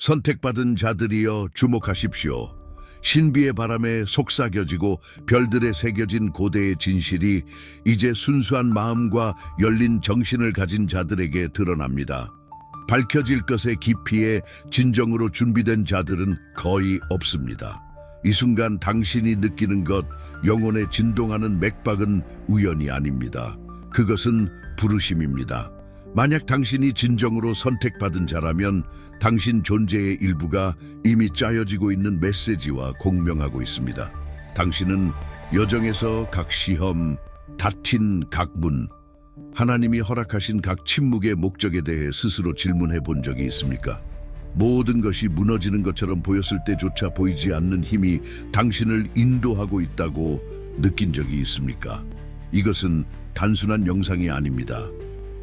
선택받은 자들이여 주목하십시오. 신비의 바람에 속삭여지고 별들에 새겨진 고대의 진실이 이제 순수한 마음과 열린 정신을 가진 자들에게 드러납니다. 밝혀질 것의 깊이에 진정으로 준비된 자들은 거의 없습니다. 이 순간 당신이 느끼는 것, 영혼에 진동하는 맥박은 우연이 아닙니다. 그것은 부르심입니다. 만약 당신이 진정으로 선택받은 자라면 당신 존재의 일부가 이미 짜여지고 있는 메시지와 공명하고 있습니다. 당신은 여정에서 각 시험, 닫힌 각 문, 하나님이 허락하신 각 침묵의 목적에 대해 스스로 질문해 본 적이 있습니까? 모든 것이 무너지는 것처럼 보였을 때조차 보이지 않는 힘이 당신을 인도하고 있다고 느낀 적이 있습니까? 이것은 단순한 영상이 아닙니다.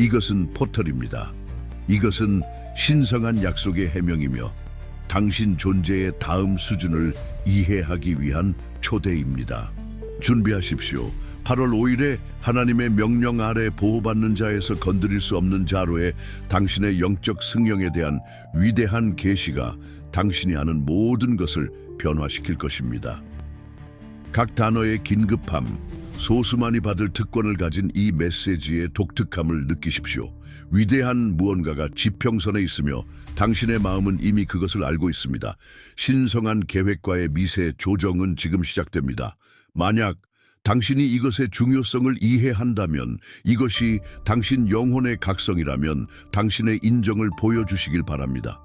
이것은 포털입니다. 이것은 신성한 약속의 해명이며 당신 존재의 다음 수준을 이해하기 위한 초대입니다. 준비하십시오. 8월 5일에 하나님의 명령 아래 보호받는 자에서 건드릴 수 없는 자로의 당신의 영적 승령에 대한 위대한 계시가 당신이 아는 모든 것을 변화시킬 것입니다. 각 단어의 긴급함, 소수만이 받을 특권을 가진 이 메시지의 독특함을 느끼십시오. 위대한 무언가가 지평선에 있으며 당신의 마음은 이미 그것을 알고 있습니다. 신성한 계획과의 미세 조정은 지금 시작됩니다. 만약 당신이 이것의 중요성을 이해한다면, 이것이 당신 영혼의 각성이라면 당신의 인정을 보여주시길 바랍니다.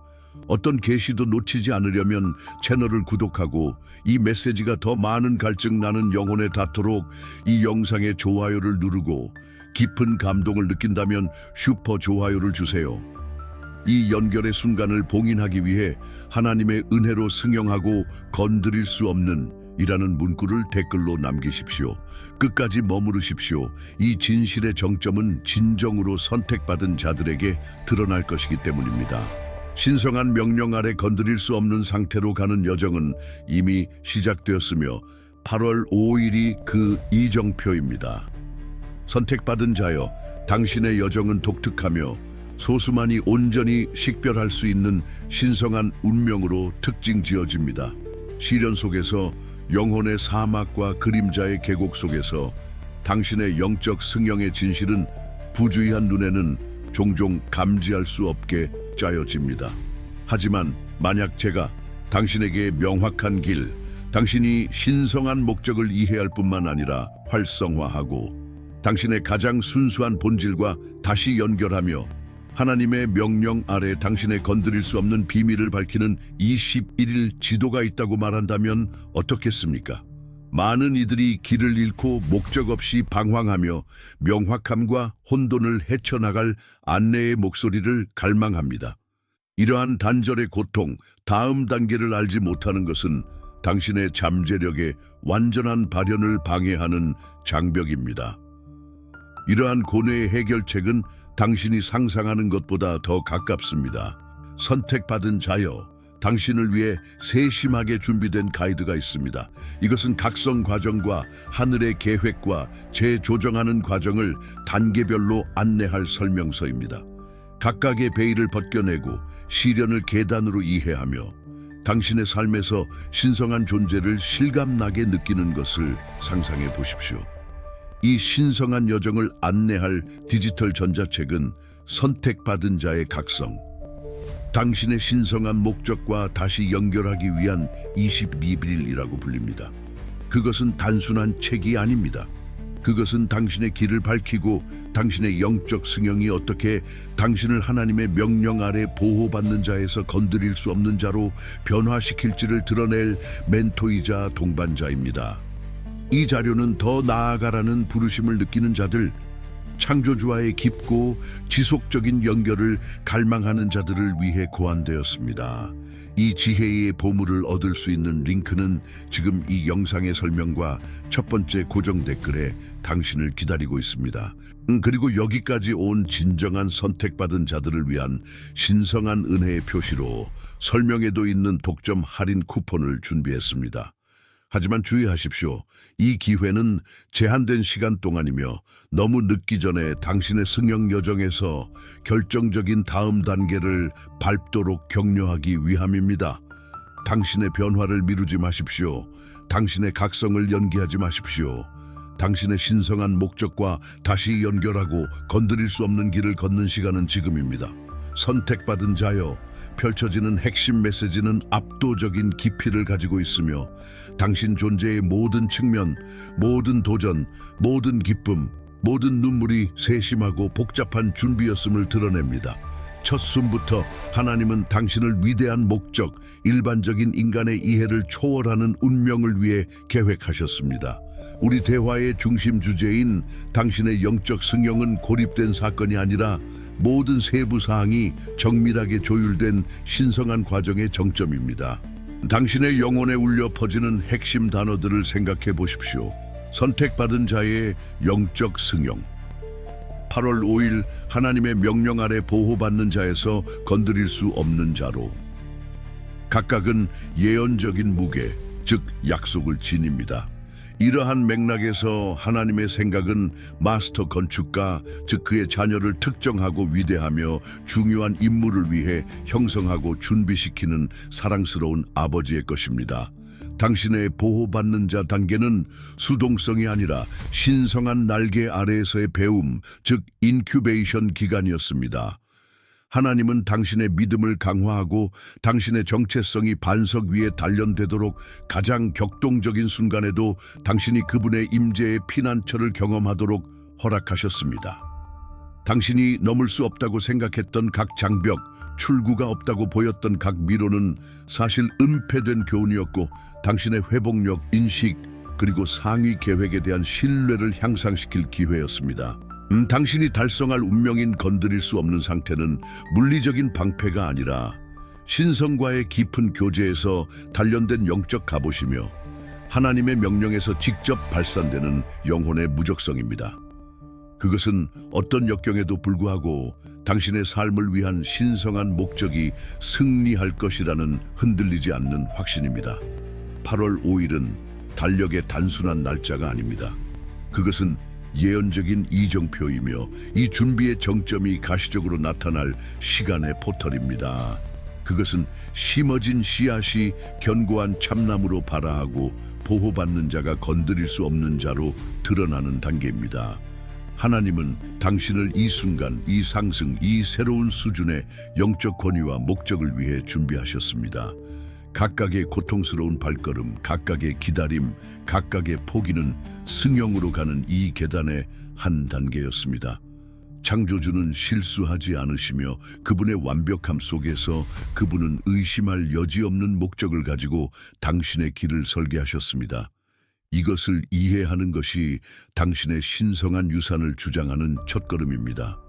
어떤 계시도 놓치지 않으려면 채널을 구독하고 이 메시지가 더 많은 갈증 나는 영혼에 닿도록 이 영상의 좋아요를 누르고 깊은 감동을 느낀다면 슈퍼 좋아요를 주세요. 이 연결의 순간을 봉인하기 위해 하나님의 은혜로 승용하고 건드릴 수 없는 이라는 문구를 댓글로 남기십시오. 끝까지 머무르십시오. 이 진실의 정점은 진정으로 선택받은 자들에게 드러날 것이기 때문입니다. 신성한 명령 아래 건드릴 수 없는 상태로 가는 여정은 이미 시작되었으며 8월 5일이 그 이정표입니다. 선택받은 자여, 당신의 여정은 독특하며 소수만이 온전히 식별할 수 있는 신성한 운명으로 특징 지어집니다. 시련 속에서, 영혼의 사막과 그림자의 계곡 속에서 당신의 영적 승령의 진실은 부주의한 눈에는 종종 감지할 수 없게 짜여집니다. 하지만 만약 제가 당신에게 명확한 길, 당신이 신성한 목적을 이해할 뿐만 아니라 활성화하고 당신의 가장 순수한 본질과 다시 연결하며 하나님의 명령 아래 당신의 건드릴 수 없는 비밀을 밝히는 21일 지도가 있다고 말한다면 어떻겠습니까? 많은 이들이 길을 잃고 목적 없이 방황하며 명확함과 혼돈을 헤쳐나갈 안내의 목소리를 갈망합니다. 이러한 단절의 고통, 다음 단계를 알지 못하는 것은 당신의 잠재력의 완전한 발현을 방해하는 장벽입니다. 이러한 고뇌의 해결책은 당신이 상상하는 것보다 더 가깝습니다. 선택받은 자여, 당신을 위해 세심하게 준비된 가이드가 있습니다. 이것은 각성 과정과 하늘의 계획과 재조정하는 과정을 단계별로 안내할 설명서입니다. 각각의 베일을 벗겨내고 시련을 계단으로 이해하며 당신의 삶에서 신성한 존재를 실감나게 느끼는 것을 상상해 보십시오. 이 신성한 여정을 안내할 디지털 전자책은 선택받은 자의 각성, 당신의 신성한 목적과 다시 연결하기 위한 22일이라고 불립니다. 그것은 단순한 책이 아닙니다. 그것은 당신의 길을 밝히고 당신의 영적 승용이 어떻게 당신을 하나님의 명령 아래 보호받는 자에서 건드릴 수 없는 자로 변화시킬지를 드러낼 멘토이자 동반자입니다. 이 자료는 더 나아가라는 부르심을 느끼는 자들, 창조주와의 깊고 지속적인 연결을 갈망하는 자들을 위해 고안되었습니다. 이 지혜의 보물을 얻을 수 있는 링크는 지금 이 영상의 설명과 첫 번째 고정 댓글에 당신을 기다리고 있습니다. 그리고 여기까지 온 진정한 선택받은 자들을 위한 신성한 은혜의 표시로 설명에도 있는 독점 할인 쿠폰을 준비했습니다. 하지만 주의하십시오. 이 기회는 제한된 시간 동안이며 너무 늦기 전에 당신의 승영 여정에서 결정적인 다음 단계를 밟도록 격려하기 위함입니다. 당신의 변화를 미루지 마십시오. 당신의 각성을 연기하지 마십시오. 당신의 신성한 목적과 다시 연결하고 건드릴 수 없는 길을 걷는 시간은 지금입니다. 선택받은 자여, 펼쳐지는 핵심 메시지는 압도적인 깊이를 가지고 있으며 당신 존재의 모든 측면, 모든 도전, 모든 기쁨, 모든 눈물이 세심하고 복잡한 준비였음을 드러냅니다. 첫 숨부터 하나님은 당신을 위대한 목적, 일반적인 인간의 이해를 초월하는 운명을 위해 계획하셨습니다. 우리 대화의 중심 주제인 당신의 영적 승용은 고립된 사건이 아니라 모든 세부 사항이 정밀하게 조율된 신성한 과정의 정점입니다. 당신의 영혼에 울려 퍼지는 핵심 단어들을 생각해 보십시오. 선택받은 자의 영적 승용. 8월 5일 하나님의 명령 아래 보호받는 자에서 건드릴 수 없는 자로. 각각은 예언적인 무게, 즉 약속을 지닙니다. 이러한 맥락에서 하나님의 생각은 마스터 건축가, 즉 그의 자녀를 특정하고 위대하며 중요한 임무를 위해 형성하고 준비시키는 사랑스러운 아버지의 것입니다. 당신의 보호받는 자 단계는 수동성이 아니라 신성한 날개 아래에서의 배움, 즉 인큐베이션 기간이었습니다. 하나님은 당신의 믿음을 강화하고 당신의 정체성이 반석 위에 단련되도록 가장 격동적인 순간에도 당신이 그분의 임재의 피난처를 경험하도록 허락하셨습니다. 당신이 넘을 수 없다고 생각했던 각 장벽, 출구가 없다고 보였던 각 미로는 사실 은폐된 교훈이었고 당신의 회복력, 인식, 그리고 상위 계획에 대한 신뢰를 향상시킬 기회였습니다. 당신이 달성할 운명인 건드릴 수 없는 상태는 물리적인 방패가 아니라 신성과의 깊은 교제에서 단련된 영적 갑옷이며 하나님의 명령에서 직접 발산되는 영혼의 무적성입니다. 그것은 어떤 역경에도 불구하고 당신의 삶을 위한 신성한 목적이 승리할 것이라는 흔들리지 않는 확신입니다. 8월 5일은 달력의 단순한 날짜가 아닙니다. 그것은 예언적인 이정표이며 이 준비의 정점이 가시적으로 나타날 시간의 포털입니다. 그것은 심어진 씨앗이 견고한 참나무로 발아하고 보호받는 자가 건드릴 수 없는 자로 드러나는 단계입니다. 하나님은 당신을 이 순간, 이 상승, 이 새로운 수준의 영적 권위와 목적을 위해 준비하셨습니다. 각각의 고통스러운 발걸음, 각각의 기다림, 각각의 포기는 승용으로 가는 이 계단의 한 단계였습니다. 창조주는 실수하지 않으시며 그분의 완벽함 속에서 그분은 의심할 여지없는 목적을 가지고 당신의 길을 설계하셨습니다. 이것을 이해하는 것이 당신의 신성한 유산을 주장하는 첫걸음입니다.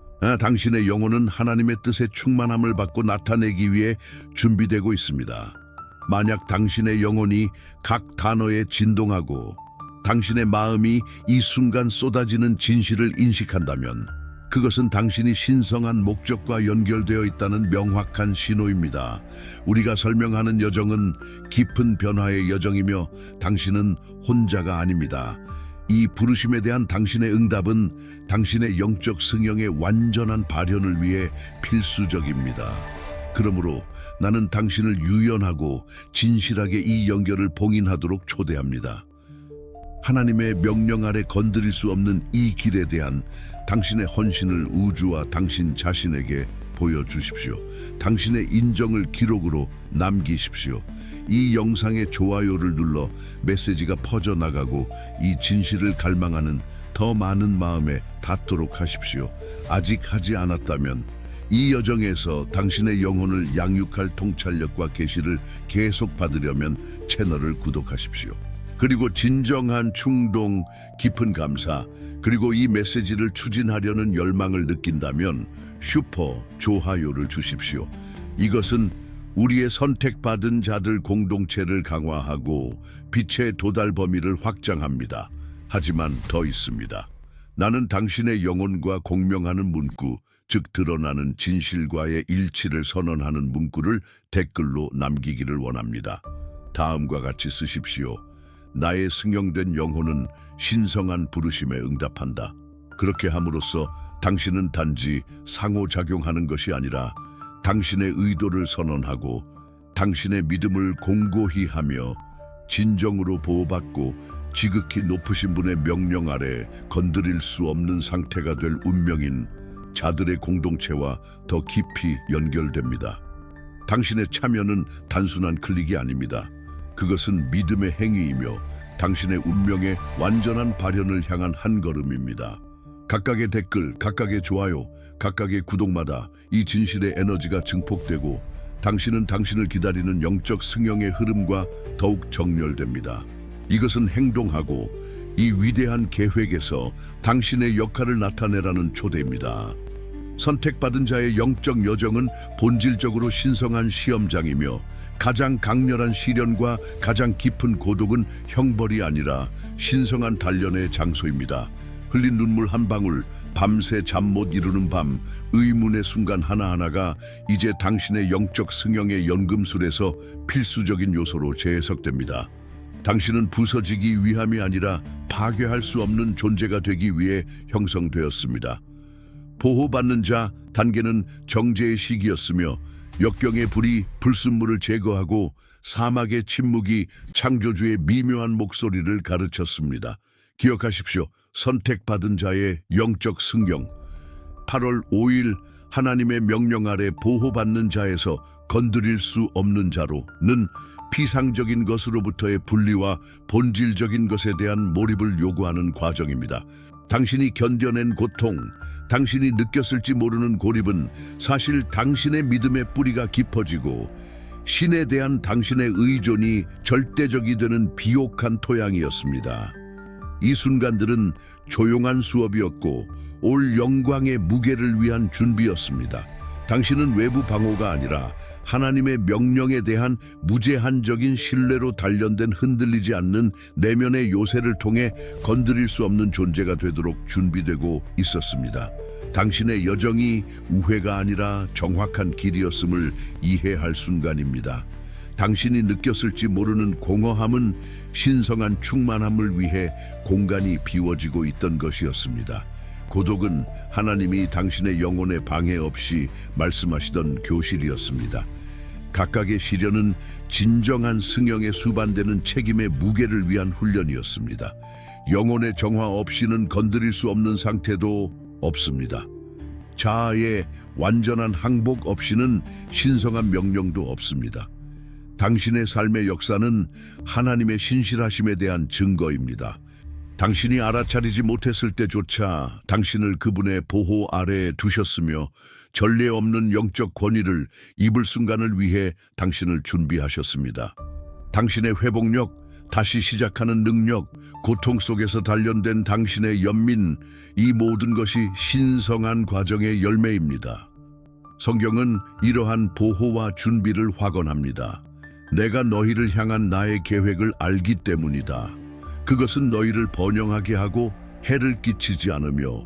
당신의 영혼은 하나님의 뜻의 충만함을 받고 나타내기 위해 준비되고 있습니다. 만약 당신의 영혼이 각 단어에 진동하고 당신의 마음이 이 순간 쏟아지는 진실을 인식한다면 그것은 당신이 신성한 목적과 연결되어 있다는 명확한 신호입니다. 우리가 설명하는 여정은 깊은 변화의 여정이며 당신은 혼자가 아닙니다. 이 부르심에 대한 당신의 응답은 당신의 영적 승영의 완전한 발현을 위해 필수적입니다. 그러므로 나는 당신을 유연하고 진실하게 이 연결을 봉인하도록 초대합니다. 하나님의 명령 아래 건드릴 수 없는 이 길에 대한 당신의 헌신을 우주와 당신 자신에게 보여주십시오. 당신의 인정을 기록으로 남기십시오. 이 영상의 좋아요를 눌러 메시지가 퍼져나가고 이 진실을 갈망하는 더 많은 마음에 닿도록 하십시오. 아직 하지 않았다면 이 여정에서 당신의 영혼을 양육할 통찰력과 계시를 계속 받으려면 채널을 구독하십시오. 그리고 진정한 충동, 깊은 감사, 그리고 이 메시지를 추진하려는 열망을 느낀다면 슈퍼 좋아요를 주십시오. 이것은 우리의 선택받은 자들 공동체를 강화하고 빛의 도달 범위를 확장합니다. 하지만 더 있습니다. 나는 당신의 영혼과 공명하는 문구, 즉 드러나는 진실과의 일치를 선언하는 문구를 댓글로 남기기를 원합니다. 다음과 같이 쓰십시오. 나의 승용된 영혼은 신성한 부르심에 응답한다. 그렇게 함으로써 당신은 단지 상호작용하는 것이 아니라 당신의 의도를 선언하고 당신의 믿음을 공고히 하며 진정으로 보호받고 지극히 높으신 분의 명령 아래 건드릴 수 없는 상태가 될 운명인 자들의 공동체와 더 깊이 연결됩니다. 당신의 참여는 단순한 클릭이 아닙니다. 그것은 믿음의 행위이며 당신의 운명의 완전한 발현을 향한 한 걸음입니다. 각각의 댓글, 각각의 좋아요, 각각의 구독마다 이 진실의 에너지가 증폭되고 당신은 당신을 기다리는 영적 승영의 흐름과 더욱 정렬됩니다. 이것은 행동하고 이 위대한 계획에서 당신의 역할을 나타내라는 초대입니다. 선택받은 자의 영적 여정은 본질적으로 신성한 시험장이며 가장 강렬한 시련과 가장 깊은 고독은 형벌이 아니라 신성한 단련의 장소입니다. 흘린 눈물 한 방울, 밤새 잠 못 이루는 밤, 의문의 순간 하나하나가 이제 당신의 영적 승영의 연금술에서 필수적인 요소로 재해석됩니다. 당신은 부서지기 위함이 아니라 파괴할 수 없는 존재가 되기 위해 형성되었습니다. 보호받는 자 단계는 정죄의 시기였으며 역경의 불이 불순물을 제거하고 사막의 침묵이 창조주의 미묘한 목소리를 가르쳤습니다. 기억하십시오. 선택받은 자의 영적 승경. 8월 5일 하나님의 명령 아래 보호받는 자에서 건드릴 수 없는 자로는 피상적인 것으로부터의 분리와 본질적인 것에 대한 몰입을 요구하는 과정입니다. 당신이 견뎌낸 고통, 당신이 느꼈을지 모르는 고립은 사실 당신의 믿음의 뿌리가 깊어지고 신에 대한 당신의 의존이 절대적이 되는 비옥한 토양이었습니다. 이 순간들은 조용한 수업이었고 올 영광의 무게를 위한 준비였습니다. 당신은 외부 방어가 아니라 하나님의 명령에 대한 무제한적인 신뢰로 단련된 흔들리지 않는 내면의 요새를 통해 건드릴 수 없는 존재가 되도록 준비되고 있었습니다. 당신의 여정이 우회가 아니라 정확한 길이었음을 이해할 순간입니다. 당신이 느꼈을지 모르는 공허함은 신성한 충만함을 위해 공간이 비워지고 있던 것이었습니다. 고독은 하나님이 당신의 영혼에 방해 없이 말씀하시던 교실이었습니다. 각각의 시련은 진정한 승영에 수반되는 책임의 무게를 위한 훈련이었습니다. 영혼의 정화 없이는 건드릴 수 없는 상태도 없습니다. 자아의 완전한 항복 없이는 신성한 명령도 없습니다. 당신의 삶의 역사는 하나님의 신실하심에 대한 증거입니다. 당신이 알아차리지 못했을 때조차 당신을 그분의 보호 아래에 두셨으며 전례 없는 영적 권위를 입을 순간을 위해 당신을 준비하셨습니다. 당신의 회복력, 다시 시작하는 능력, 고통 속에서 단련된 당신의 연민, 이 모든 것이 신성한 과정의 열매입니다. 성경은 이러한 보호와 준비를 확언합니다. 내가 너희를 향한 나의 계획을 알기 때문이다. 그것은 너희를 번영하게 하고 해를 끼치지 않으며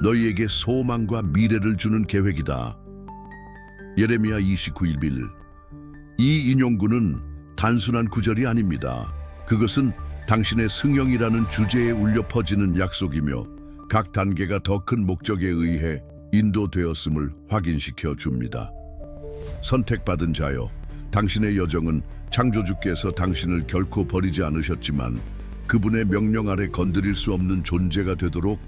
너희에게 소망과 미래를 주는 계획이다. 예레미야 29:1. 이 인용구는 단순한 구절이 아닙니다. 그것은 당신의 승영이라는 주제에 울려 퍼지는 약속이며 각 단계가 더 큰 목적에 의해 인도되었음을 확인시켜 줍니다. 선택받은 자여, 당신의 여정은 창조주께서 당신을 결코 버리지 않으셨지만 그분의 명령 아래 건드릴 수 없는 존재가 되도록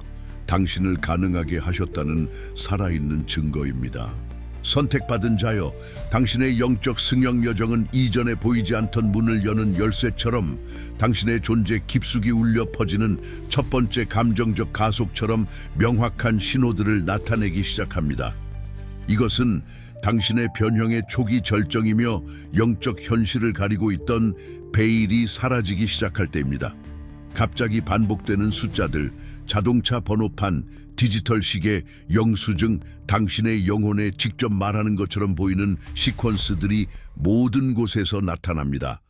당신을 가능하게 하셨다는 살아있는 증거입니다. 선택받은 자여, 당신의 영적 승영 여정은 이전에 보이지 않던 문을 여는 열쇠처럼 당신의 존재 깊숙이 울려 퍼지는 첫 번째 감정적 가속처럼 명확한 신호들을 나타내기 시작합니다. 이것은 당신의 변형의 초기 절정이며 영적 현실을 가리고 있던 베일이 사라지기 시작할 때입니다. 갑자기 반복되는 숫자들, 자동차 번호판, 디지털 시계, 영수증, 당신의 영혼에 직접 말하는 것처럼 보이는 시퀀스들이 모든 곳에서 나타납니다.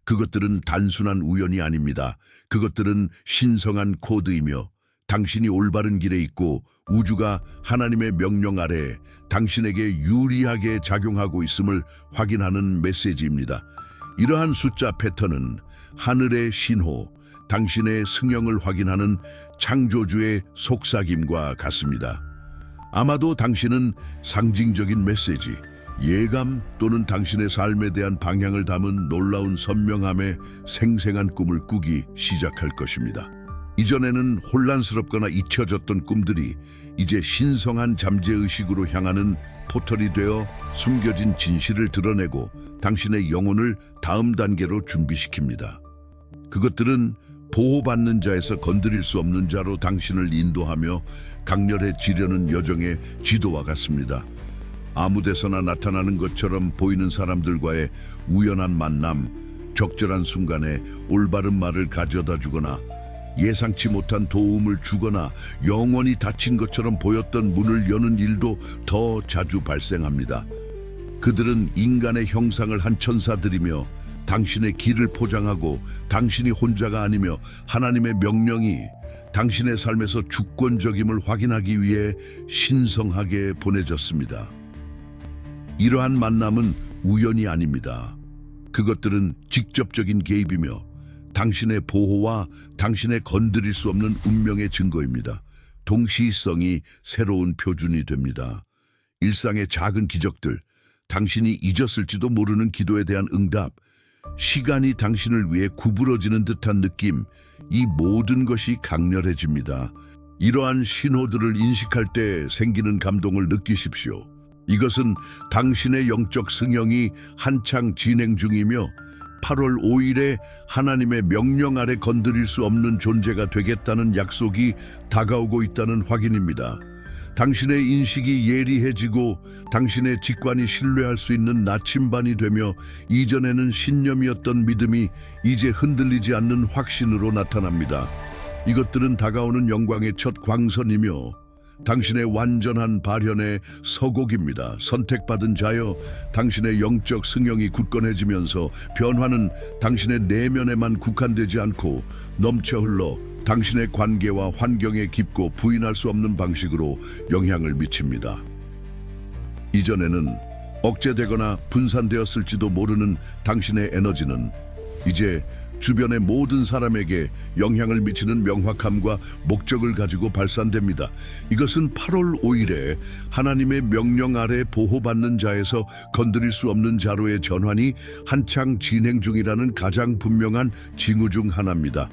그것들은 단순한 우연이 아닙니다. 그것들은 신성한 코드이며 당신이 올바른 길에 있고 우주가 하나님의 명령 아래 당신에게 유리하게 작용하고 있음을 확인하는 메시지입니다. 이러한 숫자 패턴은 하늘의 신호, 당신의 승형을 확인하는 창조주의 속삭임과 같습니다. 아마도 당신은 상징적인 메시지, 예감 또는 당신의 삶에 대한 방향을 담은 놀라운 선명함의 생생한 꿈을 꾸기 시작할 것입니다. 이전에는 혼란스럽거나 잊혀졌던 꿈들이 이제 신성한 잠재의식으로 향하는 포털이 되어 숨겨진 진실을 드러내고 당신의 영혼을 다음 단계로 준비시킵니다. 그것들은 보호받는 자에서 건드릴 수 없는 자로 당신을 인도하며 강렬해지려는 여정의 지도와 같습니다. 아무 데서나 나타나는 것처럼 보이는 사람들과의 우연한 만남, 적절한 순간에 올바른 말을 가져다 주거나 예상치 못한 도움을 주거나 영원히 닫힌 것처럼 보였던 문을 여는 일도 더 자주 발생합니다. 그들은 인간의 형상을 한 천사들이며 당신의 길을 포장하고 당신이 혼자가 아니며 하나님의 명령이 당신의 삶에서 주권적임을 확인하기 위해 신성하게 보내졌습니다. 이러한 만남은 우연이 아닙니다. 그것들은 직접적인 개입이며 당신의 보호와 당신의 건드릴 수 없는 운명의 증거입니다. 동시성이 새로운 표준이 됩니다. 일상의 작은 기적들, 당신이 잊었을지도 모르는 기도에 대한 응답, 시간이 당신을 위해 구부러지는 듯한 느낌, 이 모든 것이 강렬해집니다. 이러한 신호들을 인식할 때 생기는 감동을 느끼십시오. 이것은 당신의 영적 승형이 한창 진행 중이며 8월 5일에 하나님의 명령 아래 건드릴 수 없는 존재가 되겠다는 약속이 다가오고 있다는 확인입니다. 당신의 인식이 예리해지고 당신의 직관이 신뢰할 수 있는 나침반이 되며 이전에는 신념이었던 믿음이 이제 흔들리지 않는 확신으로 나타납니다. 이것들은 다가오는 영광의 첫 광선이며 당신의 완전한 발현의 서곡입니다. 선택받은 자여, 당신의 영적 승형이 굳건해지면서 변화는 당신의 내면에만 국한되지 않고 넘쳐 흘러 당신의 관계와 환경에 깊고 부인할 수 없는 방식으로 영향을 미칩니다. 이전에는 억제되거나 분산되었을지도 모르는 당신의 에너지는 이제 주변의 모든 사람에게 영향을 미치는 명확함과 목적을 가지고 발산됩니다. 이것은 8월 5일에 하나님의 명령 아래 보호받는 자에서 건드릴 수 없는 자로의 전환이 한창 진행 중이라는 가장 분명한 징후 중 하나입니다.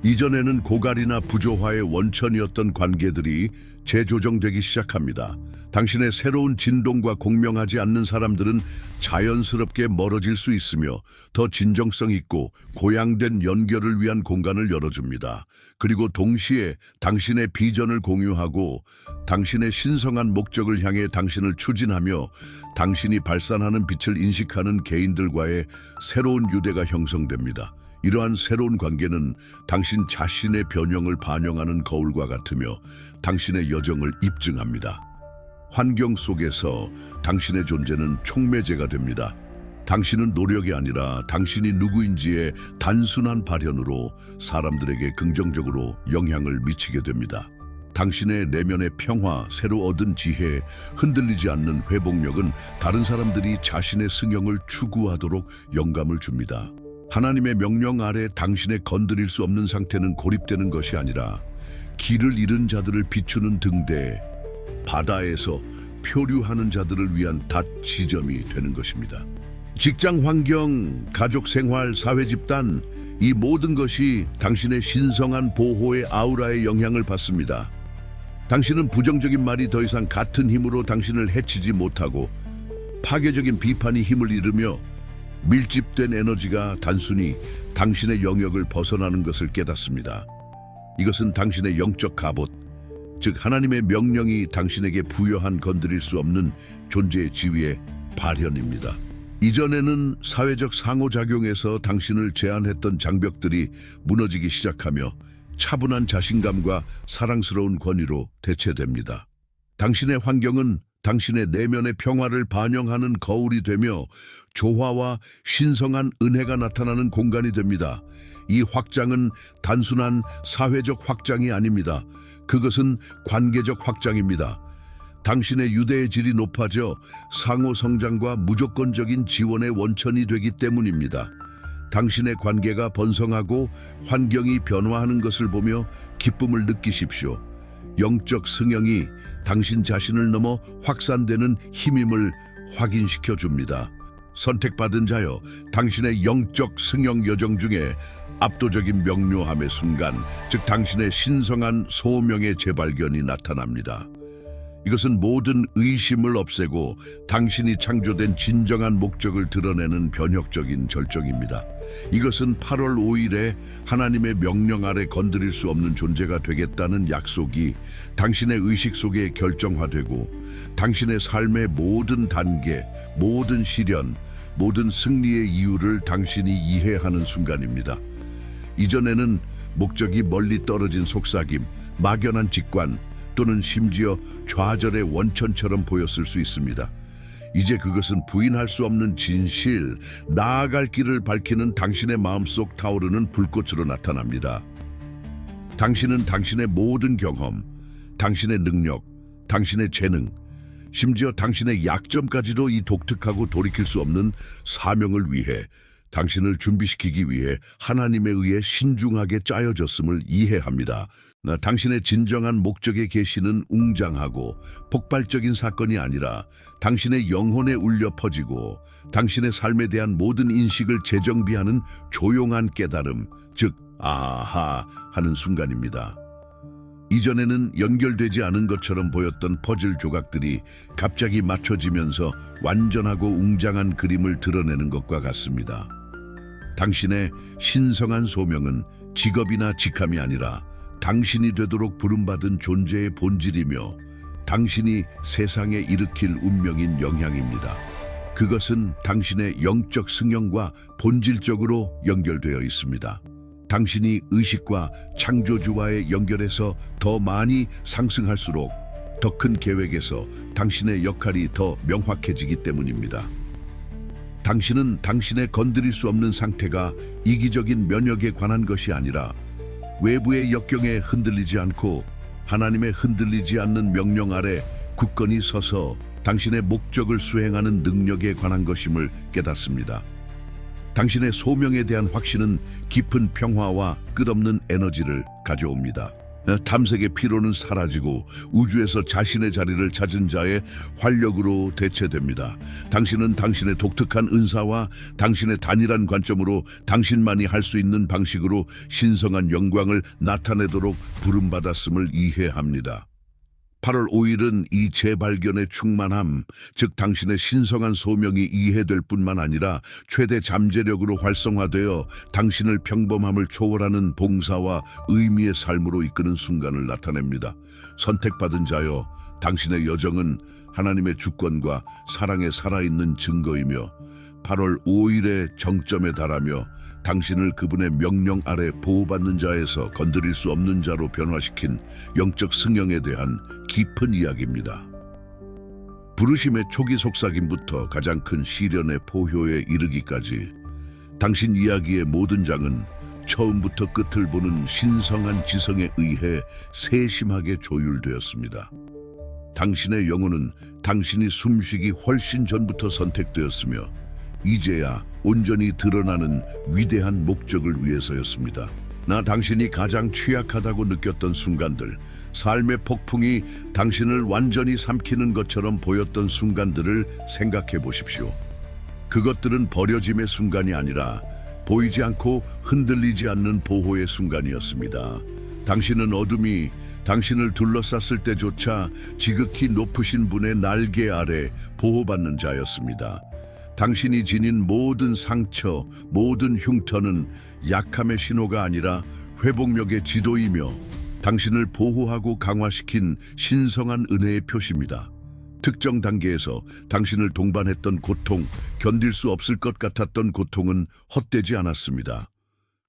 이전에는 고갈이나 부조화의 원천이었던 관계들이 재조정되기 시작합니다. 당신의 새로운 진동과 공명하지 않는 사람들은 자연스럽게 멀어질 수 있으며 더 진정성 있고 고양된 연결을 위한 공간을 열어줍니다. 그리고 동시에 당신의 비전을 공유하고 당신의 신성한 목적을 향해 당신을 추진하며 당신이 발산하는 빛을 인식하는 개인들과의 새로운 유대가 형성됩니다. 이러한 새로운 관계는 당신 자신의 변형을 반영하는 거울과 같으며 당신의 여정을 입증합니다. 환경 속에서 당신의 존재는 촉매제가 됩니다. 당신은 노력이 아니라 당신이 누구인지의 단순한 발현으로 사람들에게 긍정적으로 영향을 미치게 됩니다. 당신의 내면의 평화, 새로 얻은 지혜, 흔들리지 않는 회복력은 다른 사람들이 자신의 승형을 추구하도록 영감을 줍니다. 하나님의 명령 아래 당신의 건드릴 수 없는 상태는 고립되는 것이 아니라 길을 잃은 자들을 비추는 등대, 바다에서 표류하는 자들을 위한 닷 지점이 되는 것입니다. 직장 환경, 가족 생활, 사회 집단, 이 모든 것이 당신의 신성한 보호의 아우라의 영향을 받습니다. 당신은 부정적인 말이 더 이상 같은 힘으로 당신을 해치지 못하고 파괴적인 비판이 힘을 잃으며 밀집된 에너지가 단순히 당신의 영역을 벗어나는 것을 깨닫습니다. 이것은 당신의 영적 갑옷, 즉 하나님의 명령이 당신에게 부여한 건드릴 수 없는 존재의 지위의 발현입니다. 이전에는 사회적 상호작용에서 당신을 제한했던 장벽들이 무너지기 시작하며 차분한 자신감과 사랑스러운 권위로 대체됩니다. 당신의 환경은 당신의 내면의 평화를 반영하는 거울이 되며 조화와 신성한 은혜가 나타나는 공간이 됩니다. 이 확장은 단순한 사회적 확장이 아닙니다. 그것은 관계적 확장입니다. 당신의 유대의 질이 높아져 상호 성장과 무조건적인 지원의 원천이 되기 때문입니다. 당신의 관계가 번성하고 환경이 변화하는 것을 보며 기쁨을 느끼십시오. 영적 승영이 당신 자신을 넘어 확산되는 힘임을 확인시켜 줍니다. 선택받은 자여, 당신의 영적 승영 여정 중에 압도적인 명료함의 순간, 즉 당신의 신성한 소명의 재발견이 나타납니다. 이것은 모든 의심을 없애고 당신이 창조된 진정한 목적을 드러내는 변혁적인 절정입니다. 이것은 8월 5일에 하나님의 명령 아래 건드릴 수 없는 존재가 되겠다는 약속이 당신의 의식 속에 결정화되고 당신의 삶의 모든 단계, 모든 시련, 모든 승리의 이유를 당신이 이해하는 순간입니다. 이전에는 목적이 멀리 떨어진 속삭임, 막연한 직관, 또는 심지어 좌절의 원천처럼 보였을 수 있습니다. 이제 그것은 부인할 수 없는 진실, 나아갈 길을 밝히는 당신의 마음속 타오르는 불꽃으로 나타납니다. 당신은 당신의 모든 경험, 당신의 능력, 당신의 재능, 심지어 당신의 약점까지도 이 독특하고 돌이킬 수 없는 사명을 위해, 당신을 준비시키기 위해 하나님에 의해 신중하게 짜여졌음을 이해합니다. 당신의 진정한 목적의 계시는 웅장하고 폭발적인 사건이 아니라 당신의 영혼에 울려 퍼지고 당신의 삶에 대한 모든 인식을 재정비하는 조용한 깨달음, 즉 아하 하는 순간입니다. 이전에는 연결되지 않은 것처럼 보였던 퍼즐 조각들이 갑자기 맞춰지면서 완전하고 웅장한 그림을 드러내는 것과 같습니다. 당신의 신성한 소명은 직업이나 직함이 아니라 당신이 되도록 부름받은 존재의 본질이며 당신이 세상에 일으킬 운명인 영향입니다. 그것은 당신의 영적 승영과 본질적으로 연결되어 있습니다. 당신이 의식과 창조주와의 연결에서 더 많이 상승할수록 더 큰 계획에서 당신의 역할이 더 명확해지기 때문입니다. 당신은 당신의 건드릴 수 없는 상태가 이기적인 면역에 관한 것이 아니라 외부의 역경에 흔들리지 않고 하나님의 흔들리지 않는 명령 아래 굳건히 서서 당신의 목적을 수행하는 능력에 관한 것임을 깨닫습니다. 당신의 소명에 대한 확신은 깊은 평화와 끝없는 에너지를 가져옵니다. 탐색의 피로는 사라지고 우주에서 자신의 자리를 찾은 자의 활력으로 대체됩니다. 당신은 당신의 독특한 은사와 당신의 단일한 관점으로 당신만이 할 수 있는 방식으로 신성한 영광을 나타내도록 부름받았음을 이해합니다. 8월 5일은 이 재발견의 충만함, 즉 당신의 신성한 소명이 이해될 뿐만 아니라 최대 잠재력으로 활성화되어 당신을 평범함을 초월하는 봉사와 의미의 삶으로 이끄는 순간을 나타냅니다. 선택받은 자여, 당신의 여정은 하나님의 주권과 사랑에 살아있는 증거이며 8월 5일의 정점에 달하며 당신을 그분의 명령 아래 보호받는 자에서 건드릴 수 없는 자로 변화시킨 영적 승영에 대한 깊은 이야기입니다. 부르심의 초기 속삭임부터 가장 큰 시련의 포효에 이르기까지 당신 이야기의 모든 장은 처음부터 끝을 보는 신성한 지성에 의해 세심하게 조율되었습니다. 당신의 영혼은 당신이 숨쉬기 훨씬 전부터 선택되었으며 이제야 온전히 드러나는 위대한 목적을 위해서였습니다. 당신이 가장 취약하다고 느꼈던 순간들, 삶의 폭풍이 당신을 완전히 삼키는 것처럼 보였던 순간들을 생각해 보십시오. 그것들은 버려짐의 순간이 아니라 보이지 않고 흔들리지 않는 보호의 순간이었습니다. 당신은 어둠이 당신을 둘러쌌을 때조차 지극히 높으신 분의 날개 아래 보호받는 자였습니다. 당신이 지닌 모든 상처, 모든 흉터는 약함의 신호가 아니라 회복력의 지도이며 당신을 보호하고 강화시킨 신성한 은혜의 표시입니다. 특정 단계에서 당신을 동반했던 고통, 견딜 수 없을 것 같았던 고통은 헛되지 않았습니다.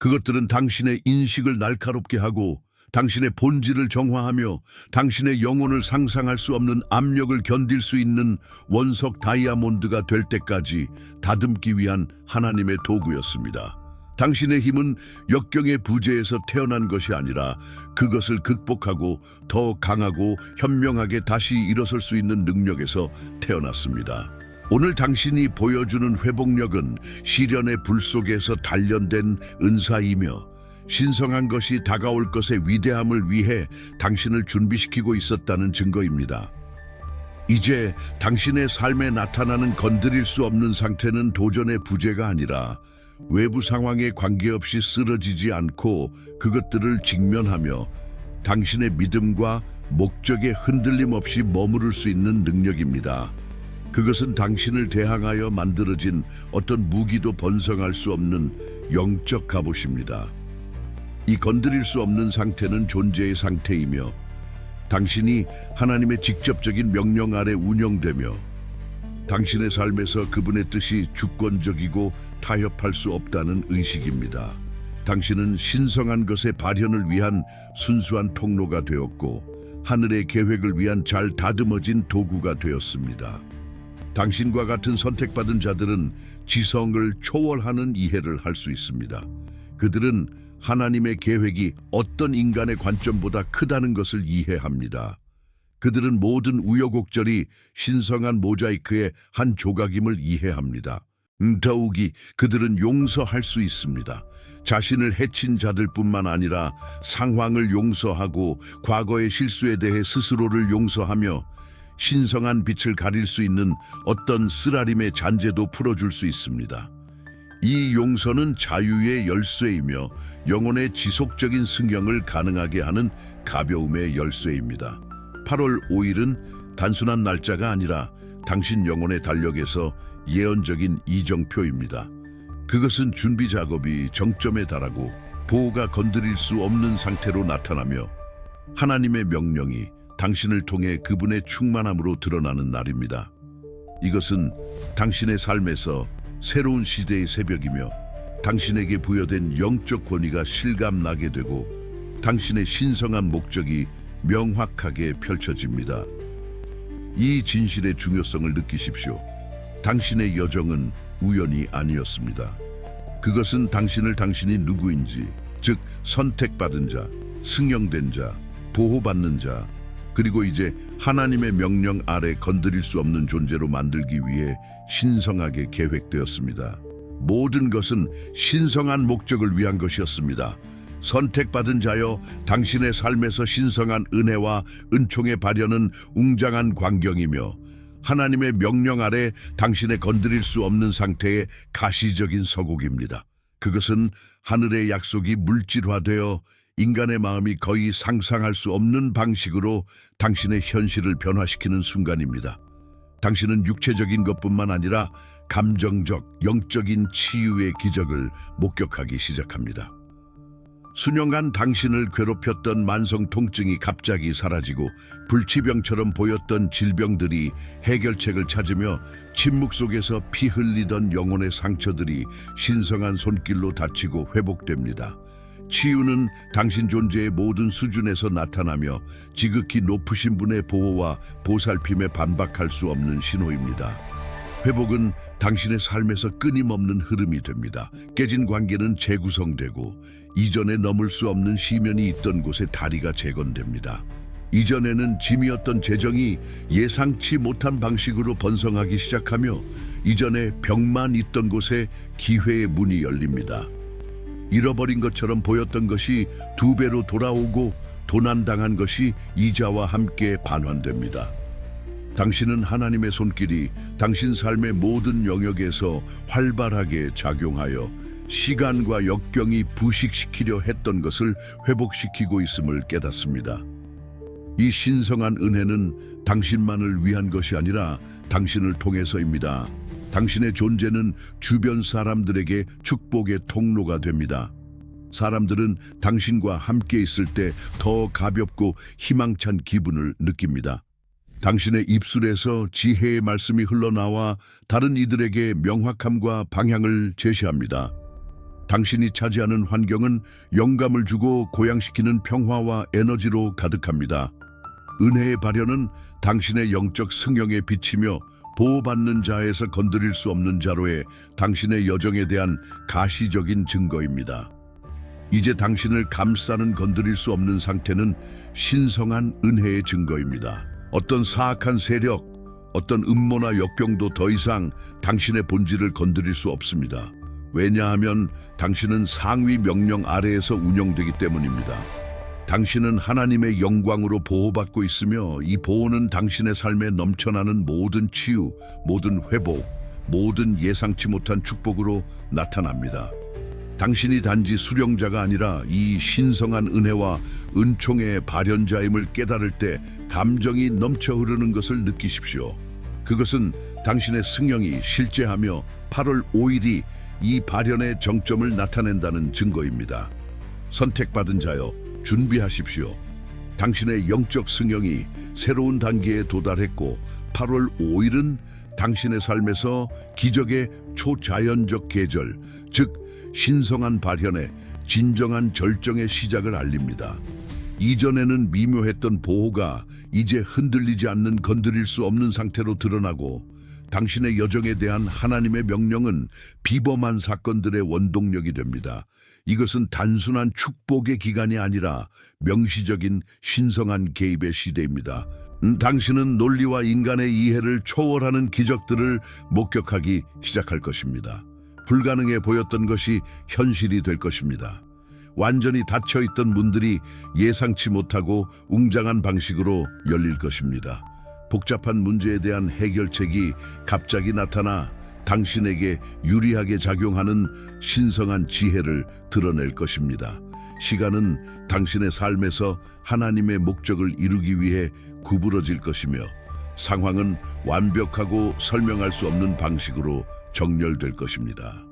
그것들은 당신의 인식을 날카롭게 하고 당신의 본질을 정화하며 당신의 영혼을 상상할 수 없는 압력을 견딜 수 있는 원석 다이아몬드가 될 때까지 다듬기 위한 하나님의 도구였습니다. 당신의 힘은 역경의 부재에서 태어난 것이 아니라 그것을 극복하고 더 강하고 현명하게 다시 일어설 수 있는 능력에서 태어났습니다. 오늘 당신이 보여주는 회복력은 시련의 불 속에서 단련된 은사이며 신성한 것이 다가올 것의 위대함을 위해 당신을 준비시키고 있었다는 증거입니다. 이제 당신의 삶에 나타나는 건드릴 수 없는 상태는 도전의 부재가 아니라 외부 상황에 관계없이 쓰러지지 않고 그것들을 직면하며 당신의 믿음과 목적에 흔들림 없이 머무를 수 있는 능력입니다. 그것은 당신을 대항하여 만들어진 어떤 무기도 번성할 수 없는 영적 갑옷입니다. 이 건드릴 수 없는 상태는 존재의 상태이며 당신이 하나님의 직접적인 명령 아래 운영되며 당신의 삶에서 그분의 뜻이 주권적이고 타협할 수 없다는 의식입니다. 당신은 신성한 것의 발현을 위한 순수한 통로가 되었고 하늘의 계획을 위한 잘 다듬어진 도구가 되었습니다. 당신과 같은 선택받은 자들은 지성을 초월하는 이해를 할 수 있습니다. 그들은 하나님의 계획이 어떤 인간의 관점보다 크다는 것을 이해합니다. 그들은 모든 우여곡절이 신성한 모자이크의 한 조각임을 이해합니다. 더욱이 그들은 용서할 수 있습니다. 자신을 해친 자들뿐만 아니라 상황을 용서하고 과거의 실수에 대해 스스로를 용서하며 신성한 빛을 가릴 수 있는 어떤 쓰라림의 잔재도 풀어줄 수 있습니다. 이 용서는 자유의 열쇠이며 영혼의 지속적인 승경을 가능하게 하는 가벼움의 열쇠입니다. 8월 5일은 단순한 날짜가 아니라 당신 영혼의 달력에서 예언적인 이정표입니다. 그것은 준비 작업이 정점에 달하고 보호가 건드릴 수 없는 상태로 나타나며 하나님의 명령이 당신을 통해 그분의 충만함으로 드러나는 날입니다. 이것은 당신의 삶에서 새로운 시대의 새벽이며 당신에게 부여된 영적 권위가 실감나게 되고 당신의 신성한 목적이 명확하게 펼쳐집니다. 이 진실의 중요성을 느끼십시오. 당신의 여정은 우연이 아니었습니다. 그것은 당신이 누구인지, 즉 선택받은 자, 승용된 자, 보호받는 자, 그리고 이제 하나님의 명령 아래 건드릴 수 없는 존재로 만들기 위해 신성하게 계획되었습니다. 모든 것은 신성한 목적을 위한 것이었습니다. 선택받은 자여, 당신의 삶에서 신성한 은혜와 은총의 발현은 웅장한 광경이며 하나님의 명령 아래 당신의 건드릴 수 없는 상태의 가시적인 서곡입니다. 그것은 하늘의 약속이 물질화되어 인간의 마음이 거의 상상할 수 없는 방식으로 당신의 현실을 변화시키는 순간입니다. 당신은 육체적인 것뿐만 아니라 감정적, 영적인 치유의 기적을 목격하기 시작합니다. 수년간 당신을 괴롭혔던 만성 통증이 갑자기 사라지고 불치병처럼 보였던 질병들이 해결책을 찾으며 침묵 속에서 피 흘리던 영혼의 상처들이 신성한 손길로 닫히고 회복됩니다. 치유는 당신 존재의 모든 수준에서 나타나며 지극히 높으신 분의 보호와 보살핌에 반박할 수 없는 신호입니다. 회복은 당신의 삶에서 끊임없는 흐름이 됩니다. 깨진 관계는 재구성되고 이전에 넘을 수 없는 시면이 있던 곳에 다리가 재건됩니다. 이전에는 짐이었던 재정이 예상치 못한 방식으로 번성하기 시작하며 이전에 벽만 있던 곳에 기회의 문이 열립니다. 잃어버린 것처럼 보였던 것이 2배로 돌아오고 도난당한 것이 이자와 함께 반환됩니다. 당신은 하나님의 손길이 당신 삶의 모든 영역에서 활발하게 작용하여 시간과 역경이 부식시키려 했던 것을 회복시키고 있음을 깨닫습니다. 이 신성한 은혜는 당신만을 위한 것이 아니라 당신을 통해서입니다. 당신의 존재는 주변 사람들에게 축복의 통로가 됩니다. 사람들은 당신과 함께 있을 때 더 가볍고 희망찬 기분을 느낍니다. 당신의 입술에서 지혜의 말씀이 흘러나와 다른 이들에게 명확함과 방향을 제시합니다. 당신이 차지하는 환경은 영감을 주고 고양시키는 평화와 에너지로 가득합니다. 은혜의 발현은 당신의 영적 승용에 비치며 보호받는 자에서 건드릴 수 없는 자로의 당신의 여정에 대한 가시적인 증거입니다. 이제 당신을 감싸는 건드릴 수 없는 상태는 신성한 은혜의 증거입니다. 어떤 사악한 세력, 어떤 음모나 역경도 더 이상 당신의 본질을 건드릴 수 없습니다. 왜냐하면 당신은 상위 명령 아래에서 운영되기 때문입니다. 당신은 하나님의 영광으로 보호받고 있으며 이 보호는 당신의 삶에 넘쳐나는 모든 치유, 모든 회복, 모든 예상치 못한 축복으로 나타납니다. 당신이 단지 수령자가 아니라 이 신성한 은혜와 은총의 발현자임을 깨달을 때 감정이 넘쳐 흐르는 것을 느끼십시오. 그것은 당신의 승령이 실제하며 8월 5일이 이 발현의 정점을 나타낸다는 증거입니다. 선택받은 자여, 준비하십시오. 당신의 영적 승령이 새로운 단계에 도달했고 8월 5일은 당신의 삶에서 기적의 초자연적 계절, 즉 신성한 발현의 진정한 절정의 시작을 알립니다. 이전에는 미묘했던 보호가 이제 흔들리지 않는 건드릴 수 없는 상태로 드러나고 당신의 여정에 대한 하나님의 명령은 비범한 사건들의 원동력이 됩니다. 이것은 단순한 축복의 기간이 아니라 명시적인 신성한 개입의 시대입니다. 당신은 논리와 인간의 이해를 초월하는 기적들을 목격하기 시작할 것입니다. 불가능해 보였던 것이 현실이 될 것입니다. 완전히 닫혀있던 문들이 예상치 못하고 웅장한 방식으로 열릴 것입니다. 복잡한 문제에 대한 해결책이 갑자기 나타나 당신에게 유리하게 작용하는 신성한 지혜를 드러낼 것입니다. 시간은 당신의 삶에서 하나님의 목적을 이루기 위해 구부러질 것이며 상황은 완벽하고 설명할 수 없는 방식으로 정렬될 것입니다.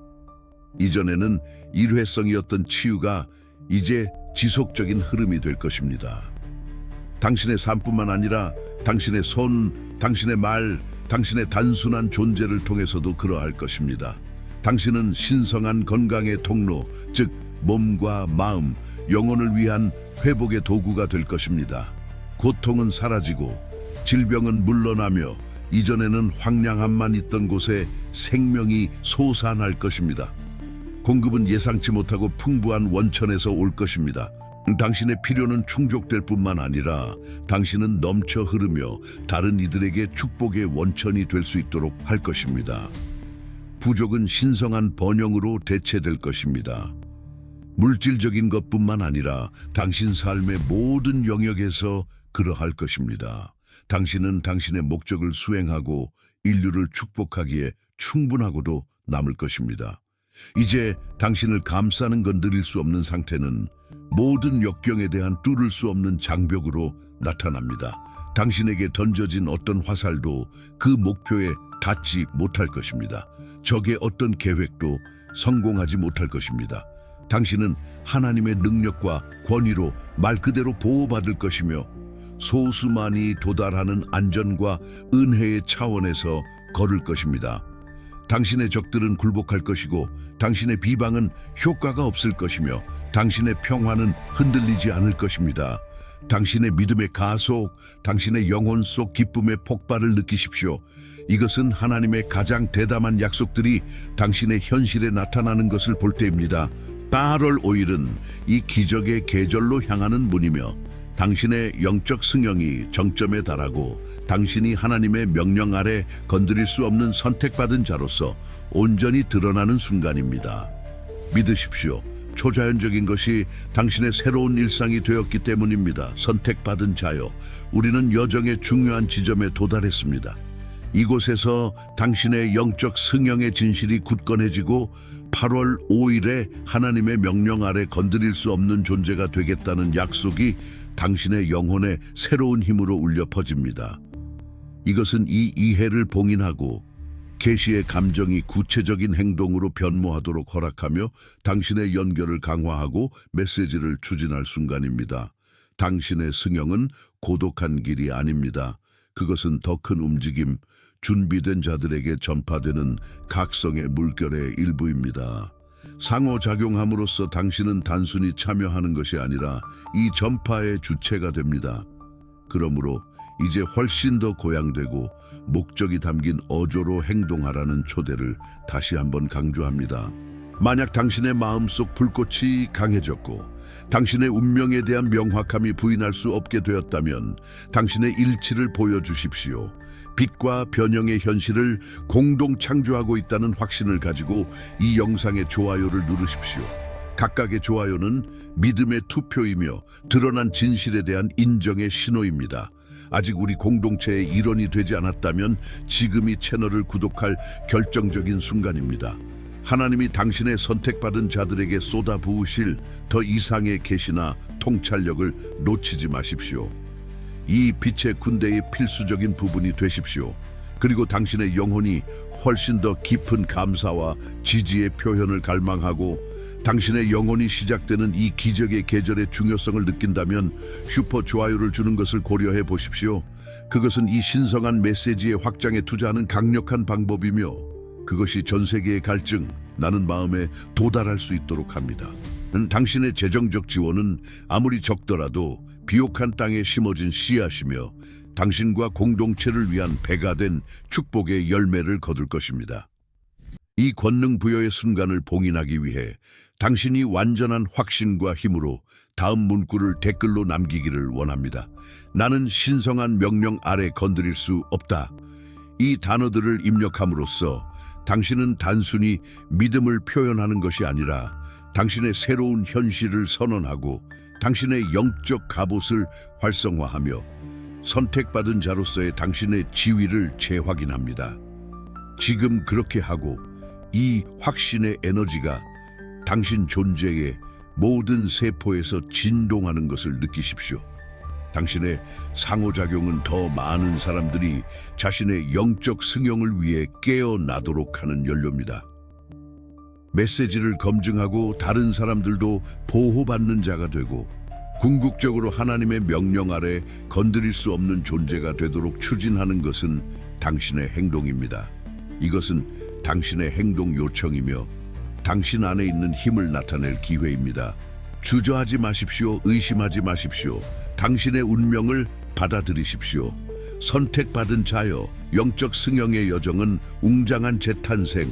이전에는 일회성이었던 치유가 이제 지속적인 흐름이 될 것입니다. 당신의 삶뿐만 아니라 당신의 손, 당신의 말, 당신의 단순한 존재를 통해서도 그러할 것입니다. 당신은 신성한 건강의 통로, 즉 몸과 마음, 영혼을 위한 회복의 도구가 될 것입니다. 고통은 사라지고 질병은 물러나며 이전에는 황량함만 있던 곳에 생명이 솟아날 것입니다. 공급은 예상치 못하고 풍부한 원천에서 올 것입니다. 당신의 필요는 충족될 뿐만 아니라 당신은 넘쳐 흐르며 다른 이들에게 축복의 원천이 될 수 있도록 할 것입니다. 부족은 신성한 번영으로 대체될 것입니다. 물질적인 것뿐만 아니라 당신 삶의 모든 영역에서 그러할 것입니다. 당신은 당신의 목적을 수행하고 인류를 축복하기에 충분하고도 남을 것입니다. 이제 당신을 감싸는 건드릴 수 없는 상태는 모든 역경에 대한 뚫을 수 없는 장벽으로 나타납니다. 당신에게 던져진 어떤 화살도 그 목표에 닿지 못할 것입니다. 적의 어떤 계획도 성공하지 못할 것입니다. 당신은 하나님의 능력과 권위로 말 그대로 보호받을 것이며 소수만이 도달하는 안전과 은혜의 차원에서 걸을 것입니다. 당신의 적들은 굴복할 것이고 당신의 비방은 효과가 없을 것이며 당신의 평화는 흔들리지 않을 것입니다. 당신의 믿음의 가속, 당신의 영혼 속 기쁨의 폭발을 느끼십시오. 이것은 하나님의 가장 대담한 약속들이 당신의 현실에 나타나는 것을 볼 때입니다. 8월 5일은 이 기적의 계절로 향하는 문이며 당신의 영적 승령이 정점에 달하고 당신이 하나님의 명령 아래 건드릴 수 없는 선택받은 자로서 온전히 드러나는 순간입니다. 믿으십시오. 초자연적인 것이 당신의 새로운 일상이 되었기 때문입니다. 선택받은 자여, 우리는 여정의 중요한 지점에 도달했습니다. 이곳에서 당신의 영적 승령의 진실이 굳건해지고 8월 5일에 하나님의 명령 아래 건드릴 수 없는 존재가 되겠다는 약속이 당신의 영혼에 새로운 힘으로 울려 퍼집니다. 이것은 이 이해를 봉인하고 계시의 감정이 구체적인 행동으로 변모하도록 허락하며 당신의 연결을 강화하고 메시지를 추진할 순간입니다. 당신의 승영은 고독한 길이 아닙니다. 그것은 더 큰 움직임, 준비된 자들에게 전파되는 각성의 물결의 일부입니다. 상호작용함으로써 당신은 단순히 참여하는 것이 아니라 이 전파의 주체가 됩니다. 그러므로 이제 훨씬 더 고양되고 목적이 담긴 어조로 행동하라는 초대를 다시 한번 강조합니다. 만약 당신의 마음속 불꽃이 강해졌고 당신의 운명에 대한 명확함이 부인할 수 없게 되었다면 당신의 일치를 보여주십시오. 빛과 변형의 현실을 공동 창조하고 있다는 확신을 가지고 이 영상의 좋아요를 누르십시오. 각각의 좋아요는 믿음의 투표이며 드러난 진실에 대한 인정의 신호입니다. 아직 우리 공동체의 일원이 되지 않았다면 지금 이 채널을 구독할 결정적인 순간입니다. 하나님이 당신의 선택받은 자들에게 쏟아부으실 더 이상의 계시나 통찰력을 놓치지 마십시오. 이 빛의 군대의 필수적인 부분이 되십시오. 그리고 당신의 영혼이 훨씬 더 깊은 감사와 지지의 표현을 갈망하고 당신의 영혼이 시작되는 이 기적의 계절의 중요성을 느낀다면 슈퍼 좋아요를 주는 것을 고려해 보십시오. 그것은 이 신성한 메시지의 확장에 투자하는 강력한 방법이며 그것이 전 세계의 갈증, 나는 마음에 도달할 수 있도록 합니다. 당신의 재정적 지원은 아무리 적더라도 비옥한 땅에 심어진 씨앗이며 당신과 공동체를 위한 배가 된 축복의 열매를 거둘 것입니다. 이 권능 부여의 순간을 봉인하기 위해 당신이 완전한 확신과 힘으로 다음 문구를 댓글로 남기기를 원합니다. 나는 신성한 명령 아래 건드릴 수 없다. 이 단어들을 입력함으로써 당신은 단순히 믿음을 표현하는 것이 아니라 당신의 새로운 현실을 선언하고 당신의 영적 갑옷을 활성화하며 선택받은 자로서의 당신의 지위를 재확인합니다. 지금 그렇게 하고 이 확신의 에너지가 당신 존재의 모든 세포에서 진동하는 것을 느끼십시오. 당신의 상호작용은 더 많은 사람들이 자신의 영적 승용을 위해 깨어나도록 하는 연료입니다. 메시지를 검증하고 다른 사람들도 보호받는 자가 되고 궁극적으로 하나님의 명령 아래 건드릴 수 없는 존재가 되도록 추진하는 것은 당신의 행동입니다. 이것은 당신의 행동 요청이며 당신 안에 있는 힘을 나타낼 기회입니다. 주저하지 마십시오. 의심하지 마십시오. 당신의 운명을 받아들이십시오. 선택받은 자여, 영적 승영의 여정은 웅장한 재탄생,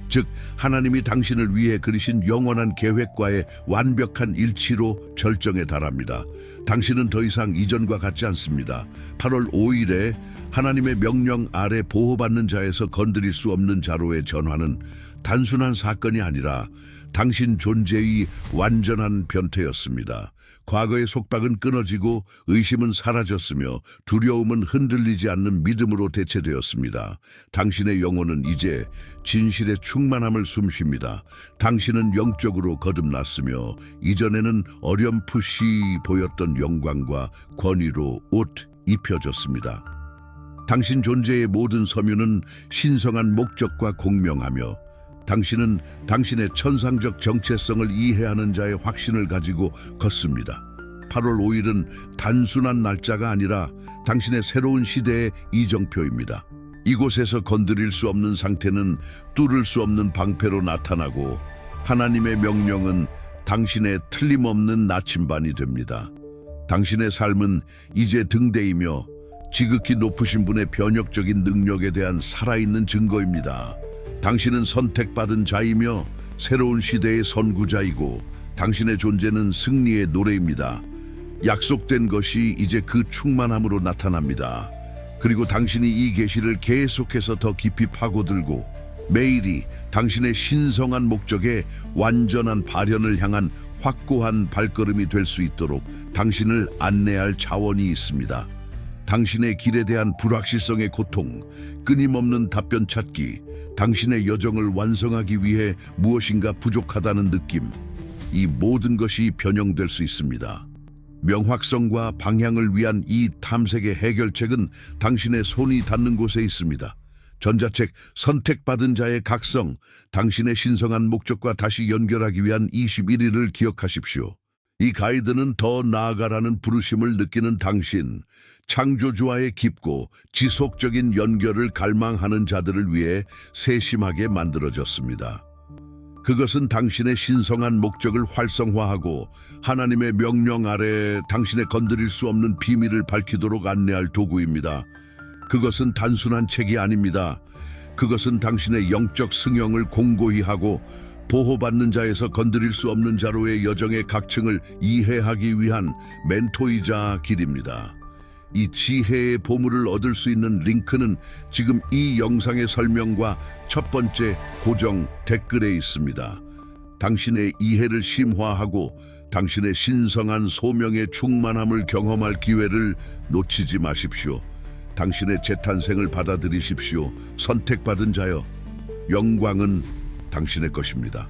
즉 하나님이 당신을 위해 그리신 영원한 계획과의 완벽한 일치로 절정에 달합니다. 당신은 더 이상 이전과 같지 않습니다. 8월 5일에 하나님의 명령 아래 보호받는 자에서 건드릴 수 없는 자로의 전환은 단순한 사건이 아니라 당신 존재의 완전한 변태였습니다. 과거의 속박은 끊어지고 의심은 사라졌으며 두려움은 흔들리지 않는 믿음으로 대체되었습니다. 당신의 영혼은 이제 진실의 충만함을 숨쉽니다. 당신은 영적으로 거듭났으며 이전에는 어렴풋이 보였던 영광과 권위로 옷 입혀졌습니다. 당신 존재의 모든 섬유는 신성한 목적과 공명하며 당신은 당신의 천상적 정체성을 이해하는 자의 확신을 가지고 걷습니다. 8월 5일은 단순한 날짜가 아니라 당신의 새로운 시대의 이정표입니다. 이곳에서 건드릴 수 없는 상태는 뚫을 수 없는 방패로 나타나고 하나님의 명령은 당신의 틀림없는 나침반이 됩니다. 당신의 삶은 이제 등대이며 지극히 높으신 분의 변혁적인 능력에 대한 살아있는 증거입니다. 당신은 선택받은 자이며 새로운 시대의 선구자이고 당신의 존재는 승리의 노래입니다. 약속된 것이 이제 그 충만함으로 나타납니다. 그리고 당신이 이 계시를 계속해서 더 깊이 파고들고 매일이 당신의 신성한 목적에 완전한 발현을 향한 확고한 발걸음이 될 수 있도록 당신을 안내할 자원이 있습니다. 당신의 길에 대한 불확실성의 고통, 끊임없는 답변 찾기, 당신의 여정을 완성하기 위해 무엇인가 부족하다는 느낌, 이 모든 것이 변형될 수 있습니다. 명확성과 방향을 위한 이 탐색의 해결책은 당신의 손이 닿는 곳에 있습니다. 전자책 선택받은 자의 각성, 당신의 신성한 목적과 다시 연결하기 위한 21일을 기억하십시오. 이 가이드는 더 나아가라는 부르심을 느끼는 당신, 창조주와의 깊고 지속적인 연결을 갈망하는 자들을 위해 세심하게 만들어졌습니다. 그것은 당신의 신성한 목적을 활성화하고 하나님의 명령 아래 당신의 건드릴 수 없는 비밀을 밝히도록 안내할 도구입니다. 그것은 단순한 책이 아닙니다. 그것은 당신의 영적 승영을 공고히 하고 보호받는 자에서 건드릴 수 없는 자로의 여정의 각층을 이해하기 위한 멘토이자 길입니다. 이 지혜의 보물을 얻을 수 있는 링크는 지금 이 영상의 설명과 첫 번째 고정 댓글에 있습니다. 당신의 이해를 심화하고 당신의 신성한 소명의 충만함을 경험할 기회를 놓치지 마십시오. 당신의 재탄생을 받아들이십시오. 선택받은 자여, 영광은 당신의 것입니다.